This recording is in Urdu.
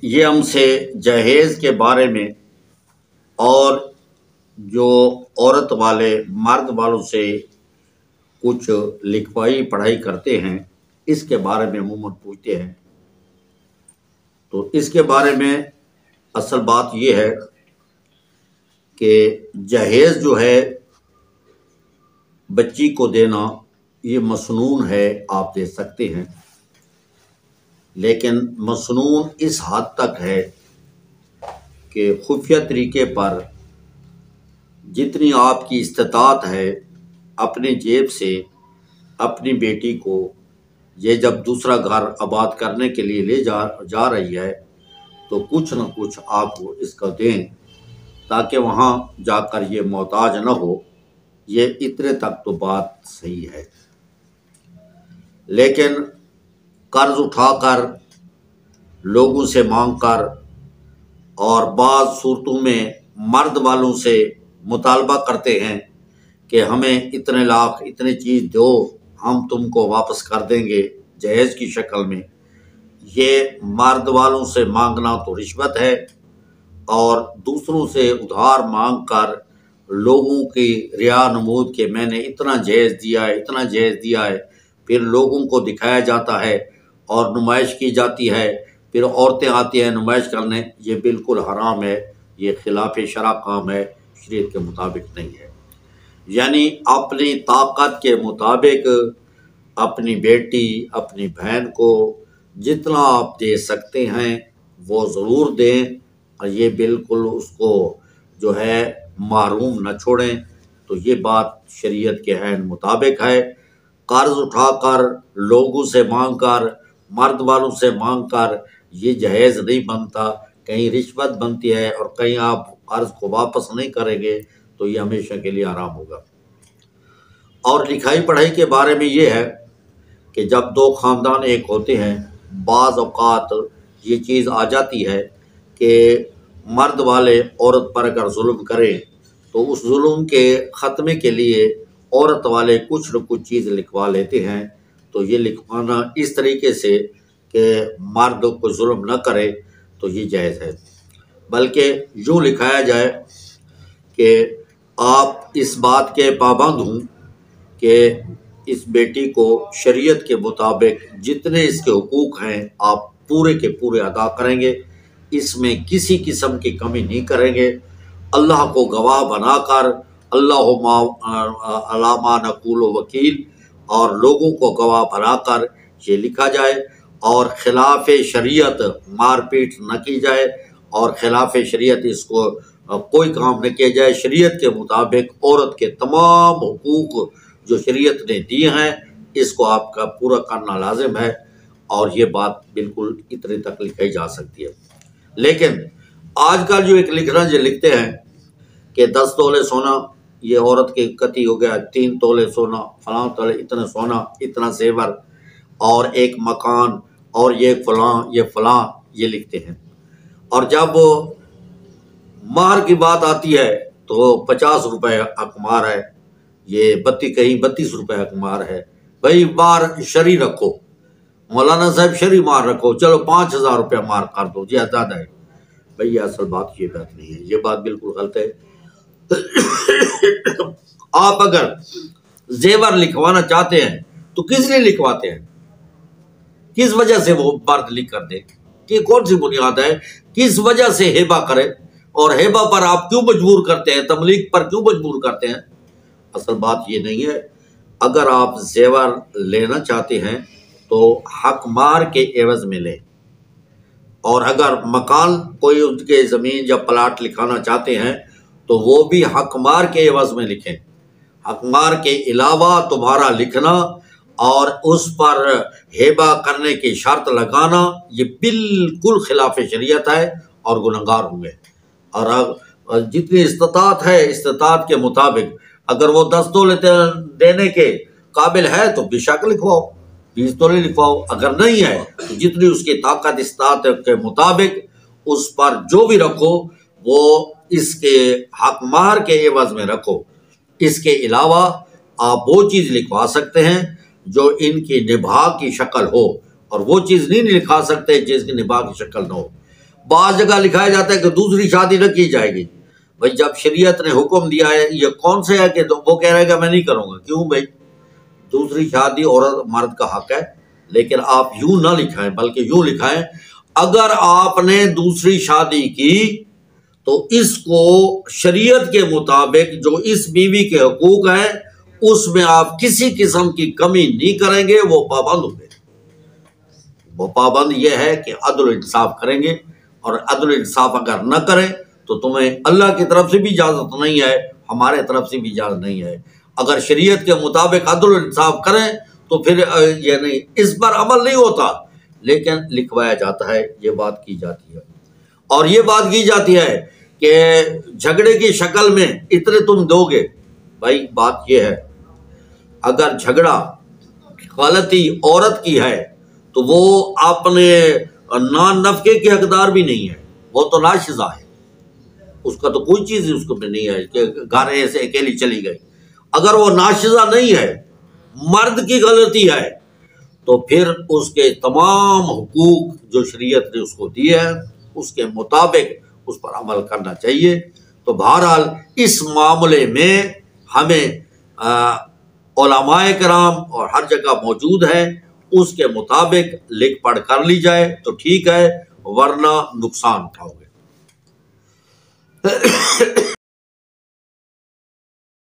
یہ ہم سے جہیز کے بارے میں اور جو عورت والے مرد والوں سے کچھ لکھوائی پڑھائی کرتے ہیں اس کے بارے میں عموماً پوچھتے ہیں۔ تو اس کے بارے میں اصل بات یہ ہے کہ جہیز جو ہے بچی کو دینا یہ مسنون ہے، آپ دے سکتے ہیں، لیکن مسنون اس حد تک ہے کہ خفیہ طریقے پر جتنی آپ کی استطاعت ہے اپنے جیب سے اپنی بیٹی کو یہ جب دوسرا گھر آباد کرنے کے لیے لے جا رہی ہے تو کچھ نہ کچھ آپ کو اس کا دیں تاکہ وہاں جا کر یہ محتاج نہ ہو۔ یہ اتنے تک تو بات صحیح ہے، لیکن قرض اٹھا کر لوگوں سے مانگ کر اور بعض صورتوں میں مرد والوں سے مطالبہ کرتے ہیں کہ ہمیں اتنے لاکھ اتنی چیز دو، ہم تم کو واپس کر دیں گے جہیز کی شکل میں۔ یہ مرد والوں سے مانگنا تو رشوت ہے، اور دوسروں سے ادھار مانگ کر لوگوں کی ریا نمود کہ میں نے اتنا جہیز دیا ہے اتنا جہیز دیا ہے، پھر لوگوں کو دکھایا جاتا ہے اور نمائش کی جاتی ہے، پھر عورتیں آتی ہیں نمائش کرنے۔ یہ بالکل حرام ہے، یہ خلاف شرع کام ہے، شریعت کے مطابق نہیں ہے۔ یعنی اپنی طاقت کے مطابق اپنی بیٹی اپنی بہن کو جتنا آپ دے سکتے ہیں وہ ضرور دیں، اور یہ بالکل اس کو جو ہے محروم نہ چھوڑیں۔ تو یہ بات شریعت کے عین مطابق ہے۔ قرض اٹھا کر لوگوں سے مانگ کر مرد والوں سے مانگ کر یہ جہیز نہیں بنتا، کہیں رشوت بنتی ہے، اور کہیں آپ قرض کو واپس نہیں کریں گے تو یہ ہمیشہ کے لیے حرام ہوگا۔ اور لکھائی پڑھائی کے بارے میں یہ ہے کہ جب دو خاندان ایک ہوتے ہیں بعض اوقات یہ چیز آ جاتی ہے کہ مرد والے عورت پر اگر ظلم کریں تو اس ظلم کے خاتمے کے لیے عورت والے کچھ نہ کچھ چیز لکھوا لیتے ہیں۔ تو یہ لکھوانا اس طریقے سے کہ مرد کو ظلم نہ کرے تو یہ جائز ہے، بلکہ یوں لکھایا جائے کہ آپ اس بات کے پابند ہوں کہ اس بیٹی کو شریعت کے مطابق جتنے اس کے حقوق ہیں آپ پورے کے پورے ادا کریں گے، اس میں کسی قسم کی کمی نہیں کریں گے۔ اللہ کو گواہ بنا کر اللہ ما نقول وکیل، اور لوگوں کو گواہ بنا کر یہ لکھا جائے، اور خلاف شریعت مار پیٹ نہ کی جائے، اور خلاف شریعت اس کو کوئی کام نہ کیا جائے۔ شریعت کے مطابق عورت کے تمام حقوق جو شریعت نے دیے ہیں اس کو آپ کا پورا کرنا لازم ہے، اور یہ بات بالکل اتنے تک لکھی جا سکتی ہے۔ لیکن آج کل جو ایک لکھنا جو لکھتے ہیں کہ 10 تولے سونا یہ عورت کی قطعی ہو گیا، 3 تولے سونا، فلاں تولے اتنا سونا، اتنا زیور، اور ایک مکان، اور یہ فلاں یہ فلاں، یہ لکھتے ہیں۔ اور جب مہر کی بات آتی ہے تو 50 روپے حق مہر ہے، یہ کہیں 32 روپے حق مہر ہے۔ بھائی مہر شرعی رکھو، مولانا صاحب شرعی مہر رکھو، چلو 5000 روپے مہر کر دو، یہ زیادہ ہے۔ بھائی اصل بات یہ بات نہیں ہے، یہ بات بالکل غلط ہے۔ آپ اگر زیور لکھوانا چاہتے ہیں تو کس لیے لکھواتے ہیں؟ کس وجہ سے وہ مرد لکھ کر دے؟ کہ کون سی بنیاد ہے؟ کس وجہ سے ہیبا کرے؟ اور ہیبا پر آپ کیوں مجبور کرتے ہیں؟ تملیک پر کیوں مجبور کرتے ہیں؟ اصل بات یہ نہیں ہے۔ اگر آپ زیور لینا چاہتے ہیں تو حق مہر کے عوض میں لیں، اور اگر مکان کوئی ان کے زمین یا پلاٹ لکھانا چاہتے ہیں تو وہ بھی حق مہر کے عوض میں لکھیں۔ حق مہر کے علاوہ تمہارا لکھنا اور اس پر ہیبا کرنے کی شرط لگانا یہ بالکل خلاف شریعت ہے، اور گنہگار ہوں گے۔ اور جتنی استطاعت ہے استطاعت کے مطابق اگر وہ 10 تولے دینے کے قابل ہے تو بے شک لکھواؤ، 20 تولے لکھواؤ، اگر نہیں ہے تو جتنی اس کی طاقت استطاعت کے مطابق اس پر جو بھی رکھو وہ اس کے حق مہر کے عوض میں رکھو۔ اس کے علاوہ آپ وہ چیز لکھوا سکتے ہیں جو ان کی نباہ کی شکل ہو، اور وہ چیز نہیں لکھا سکتے جس کی نباہ کی شکل نہ ہو۔ بعض جگہ لکھایا جاتا ہے کہ دوسری شادی نہ کی جائے گی. بھائی جب شریعت نے حکم دیا ہے یہ کون سے ہے کہ وہ کہہ رہا ہے کہ میں نہیں کروں گا؟ کیوں بھائی؟ دوسری شادی عورت مرد کا حق ہے، لیکن آپ یوں نہ لکھائیں بلکہ یوں لکھائیں اگر آپ نے دوسری شادی کی تو اس کو شریعت کے مطابق جو اس بیوی کے حقوق ہیں اس میں آپ کسی قسم کی کمی نہیں کریں گے، وہ پابند ہوں گے. وہ پابند یہ ہے کہ عدل و انصاف کریں گے، اور عدل و انصاف اگر نہ کریں تو تمہیں اللہ کی طرف سے بھی اجازت نہیں ہے، ہمارے طرف سے بھی اجازت نہیں ہے. اگر شریعت کے مطابق عدل و انصاف کریں تو پھر یعنی اس پر عمل نہیں ہوتا، لیکن لکھوایا جاتا ہے، یہ بات کی جاتی ہے. اور یہ بات کی جاتی ہے کہ جھگڑے کی شکل میں اتنے تم دو گے. بھائی بات یہ ہے اگر جھگڑا غلطی عورت کی ہے تو وہ اپنے نان نفقے کی حقدار بھی نہیں ہے، وہ تو ناشزہ ہے، اس کا تو کوئی چیز اس کو بھی نہیں ہے کہ گھر ایسے اکیلی چلی گئی. اگر وہ ناشزہ نہیں ہے، مرد کی غلطی ہے، تو پھر اس کے تمام حقوق جو شریعت نے اس کو دیے ہیں اس کے مطابق اس پر عمل کرنا چاہیے. تو بہرحال اس معاملے میں ہمیں علماء کرام اور ہر جگہ موجود ہے، اس کے مطابق لکھ پڑھ کر لی جائے تو ٹھیک ہے، ورنہ نقصان اٹھاؤ گے.